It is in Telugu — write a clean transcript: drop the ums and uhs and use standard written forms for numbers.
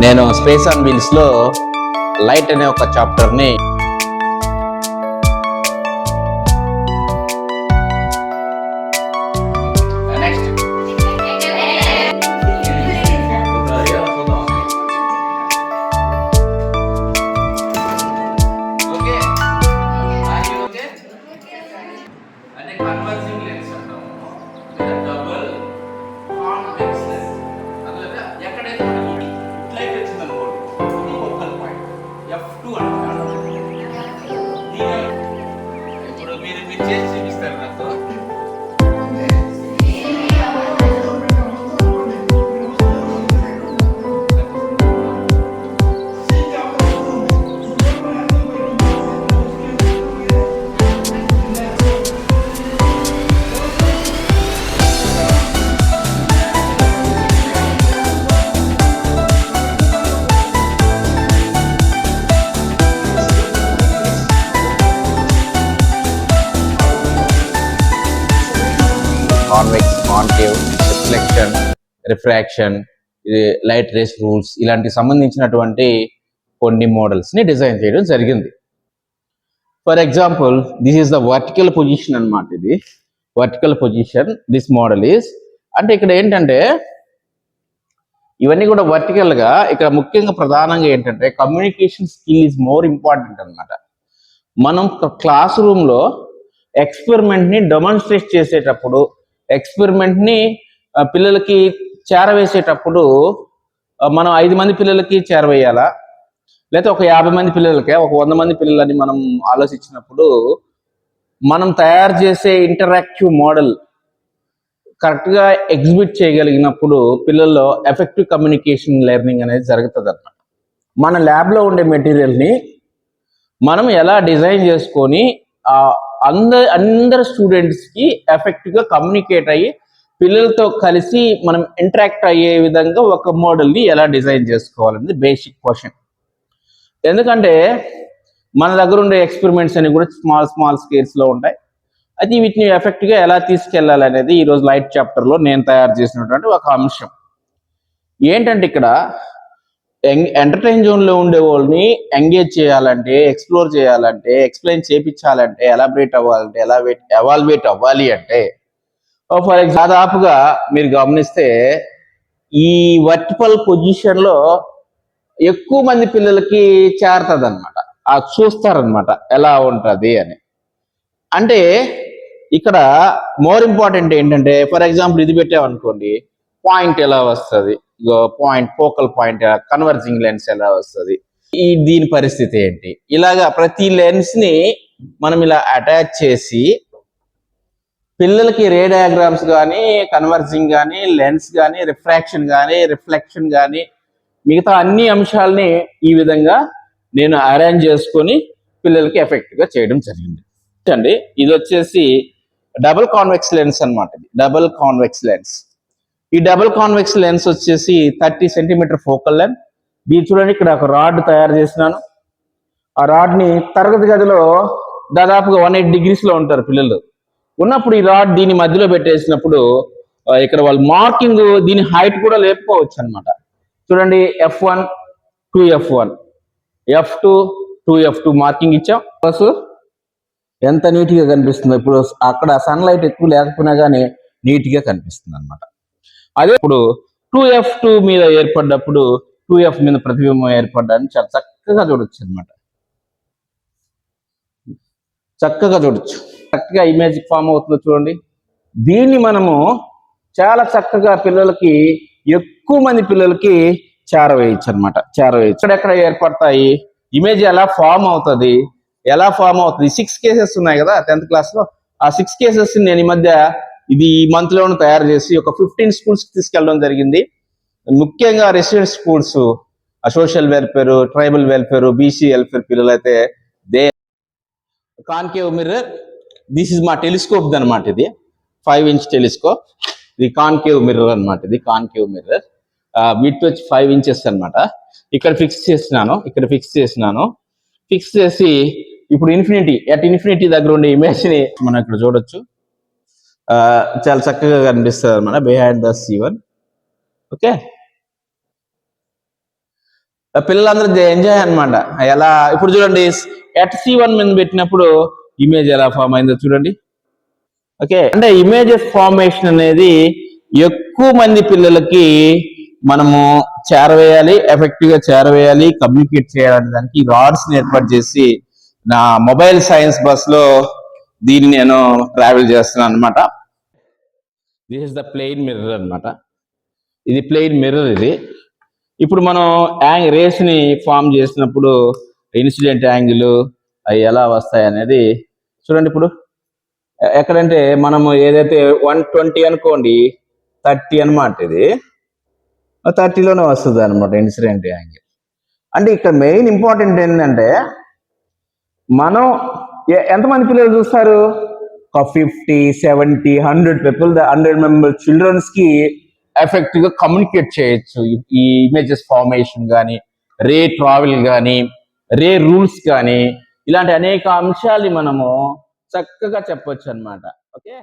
నేను స్పేస్ ఆన్ వీల్స్ లో లైట్ అనే ఒక చాప్టర్ ని convex, concave, reflection, refraction, light rays rules ఇలాంటి సంబంధించినటువంటి కొన్ని మోడల్స్ ని డిజైన్ చేయడం జరిగింది. For example, this is the vertical position అన్నమాట. ఇది vertical position. This model is అంటే ఇక్కడ ఏంటంటే ఇవన్నీ కూడా వర్టికల్ గా, ఇక్కడ ముఖ్యంగా ప్రధానంగా ఏంటంటే communication skill is more important అన్నమాట. మనం క్లాస్ రూమ్ లో ఎక్స్పెరిమెంట్ ని డెమాన్స్ట్రేట్ చేసేటప్పుడు, ఎక్స్పెరిమెంట్ ని పిల్లలకి చేరవేసేటప్పుడు మనం 5 మంది పిల్లలకి చేరవేయాలా, లేకపోతే ఒక 50 మంది పిల్లలకే, ఒక 100 మంది పిల్లలని మనం ఆలోచించినప్పుడు మనం తయారు చేసే ఇంటరాక్టివ్ మోడల్ కరెక్ట్ గా ఎగ్జిబిట్ చేయగలిగినప్పుడు పిల్లల్లో ఎఫెక్టివ్ కమ్యూనికేషన్ లెర్నింగ్ అనేది జరుగుతుంది అన్నమాట. మన ల్యాబ్ లో ఉండే మెటీరియల్ ని మనం ఎలా డిజైన్ చేసుకొని అందరు స్టూడెంట్స్ కి ఎఫెక్టివ్ గా కమ్యూనికేట్ అయ్యి పిల్లలతో కలిసి మనం ఇంటరాక్ట్ అయ్యే విధంగా ఒక మోడల్ ని ఎలా డిజైన్ చేసుకోవాలనేది బేసిక్ క్వశ్చన్. ఎందుకంటే మన దగ్గర ఉండే ఎక్స్పెరిమెంట్స్ అని కూడా స్మాల్ స్కేల్స్ లో ఉంటాయి. అయితే వీటిని ఎఫెక్ట్ గా ఎలా తీసుకెళ్లాలి అనేది ఈ రోజు లైట్ చాప్టర్ లో నేను తయారు చేసినటువంటి ఒక అంశం. ఏంటంటే ఇక్కడ ఎంటర్టైన్ జోన్ లో ఉండే వాళ్ళని ఎంగేజ్ చేయాలంటే, ఎక్స్ప్లోర్ చేయాలంటే, ఎక్స్ప్లెయిన్ చేయించాలంటే, ఎలాబరేట్ అవ్వాలంటే, ఎవాల్యుయేట్ అవ్వాలి అంటే, ఫర్ ఎగ్జాంపుల్ దాదాపుగా మీరు గమనిస్తే ఈ వర్టికల్ పొజిషన్ లో ఎక్కువ మంది పిల్లలకి చేరుతుంది అనమాట. చూస్తారనమాట ఎలా ఉంటది అని. అంటే ఇక్కడ మోర్ ఇంపార్టెంట్ ఏంటంటే, ఫర్ ఎగ్జాంపుల్ ఇది పెట్టామనుకోండి, పాయింట్ ఎలా వస్తుంది, point focal point, converging lens ఎలా వస్తుంది, దీని పరిస్థితి ఏంటి, ఇలాగా ప్రతి లెన్స్ ని మనం ఇలా అటాచ్ చేసి పిల్లలకి రే డయాగ్రామ్స్ కానీ, కన్వర్జింగ్ కానీ, లెన్స్ కానీ, రిఫ్రాక్షన్ కానీ, రిఫ్లెక్షన్ కానీ, మిగతా అన్ని అంశాలని ఈ విధంగా నేను అరేంజ్ చేసుకొని పిల్లలకి ఎఫెక్టివ్ గా చేయడం జరిగింది అండి. ఇది వచ్చేసి డబుల్ కాన్వెక్స్ లెన్స్ అనమాట. Double convex lens. ఈ డబుల్ కాన్వెక్స్ లెన్స్ వచ్చేసి 30 సెంటీమీటర్ ఫోకల్ లెంత్. దీని చూడండి, ఇక్కడ ఒక రాడ్ తయారు చేసినాను. ఆ రాడ్ ని తరగతి గదిలో దాదాపుగా 180 degrees లో ఉంటారు పిల్లలు. ఉన్నప్పుడు ఈ రాడ్ దీని మధ్యలో పెట్టేసినప్పుడు ఇక్కడ వాళ్ళు మార్కింగ్, దీని హైట్ కూడా లేపుకోవచ్చు అనమాట. చూడండి, F1 2F1, F2 2F2 marking ఇచ్చాం. ఎంత నీట్ గా కనిపిస్తుందో. ఇప్పుడు అక్కడ సన్ లైట్ ఎక్కువ లేకపోయినా కానీ నీట్ గా కనిపిస్తుంది అనమాట. అదే ఇప్పుడు 2F2 మీద ఏర్పడ్డప్పుడు 2F మీద ప్రతిబింబం ఏర్పడ్డాన్ని చాలా చక్కగా చూడొచ్చు అనమాట. చక్కగా చూడొచ్చు, కరెక్ట్ గా ఇమేజ్ ఫామ్ అవుతుందో చూడండి. దీన్ని మనము చాలా చక్కగా పిల్లలకి, ఎక్కువ మంది పిల్లలకి చేరవేయచ్చు అనమాట. చేరవేయచ్చు. ఎక్కడ ఏర్పడతాయి, ఇమేజ్ ఎలా ఫామ్ అవుతుంది, 6 కేసెస్ ఉన్నాయి కదా 10th క్లాస్ లో. ఆ 6 కేసెస్ నేను ఈ మధ్య ఈ మంత్ లోనే తయారు చేసి ఒక 15 స్కూల్స్ తీసుకెళ్ళడం జరిగింది. ముఖ్యంగా resident schools, social welfare, tribal welfare, BC welfare పిల్లలైతే కాన్కేవ్ మిర్రర్. దిస్ ఇస్ మా టెలిస్కోప్ అనమాట. ఇది 5-inch టెలిస్కోప్. ఇది కాన్కేవ్ మిర్రర్ అనమాట. ఇది కాన్కేవ్ మిర్రర్. విడ్త్ వచ్చి 5 inches అనమాట. ఇక్కడ ఫిక్స్ చేసినాను. ఫిక్స్ చేసి ఇప్పుడు ఇన్ఫినిటీ దగ్గర ఉండే ఇమేజ్ ని మనం ఇక్కడ చూడొచ్చు. చాలా చక్కగా కనిపిస్తుంది అనమాట, బిహైండ్ ద సీవన్. ఓకే, పిల్లలందరూ ఎంజాయ్ అన్నమాట. ఎలా ఇప్పుడు చూడండి, HC1 మీద పెట్టినప్పుడు ఇమేజ్ ఎలా ఫామ్ అయిందో చూడండి. ఓకే, అంటే ఇమేజెస్ ఫార్మేషన్ అనేది ఎక్కువ మంది పిల్లలకి మనము చేరవేయాలి, ఎఫెక్టివ్ గా చేరవేయాలి, కమ్యూనికేట్ చేయాలనే దానికి రాడ్స్ ఏర్పాటు చేసి నా మొబైల్ సైన్స్ బస్ లో దీన్ని నేను ట్రావెల్ చేస్తున్నాను అనమాట. This is the plain mirror అన్నమాట. ఇది ప్లెయిన్ మిర్రర్. ఇది ఇప్పుడు మనం రేస్ ని ఫామ్ చేసినప్పుడు ఇన్సిడెంట్ యాంగిల్ అవి ఎలా వస్తాయి అనేది చూడండి. ఇప్పుడు ఎక్కడంటే మనము ఏదైతే 120 అనుకోండి, 30 అనమాట. ఇది 30లోనే వస్తుంది అనమాట ఇన్సిడెంట్ యాంగిల్. అంటే ఇక్కడ మెయిన్ ఇంపార్టెంట్ ఏంటంటే మనం ఎంతమంది పిల్లలు చూస్తారు? ఒక 50, 70, 100 పీపుల్, 100 మెంబర్ చిల్డ్రన్స్ కి ఎఫెక్టివ్ గా కమ్యూనికేట్ చేయొచ్చు ఈ ఇమేజెస్ ఫార్మేషన్ కానీ, రే ట్రావెల్ కానీ, రే రూల్స్ కానీ, ఇలాంటి అనేక అంశాలు మనము చక్కగా చెప్పొచ్చు అన్నమాట. ఓకే.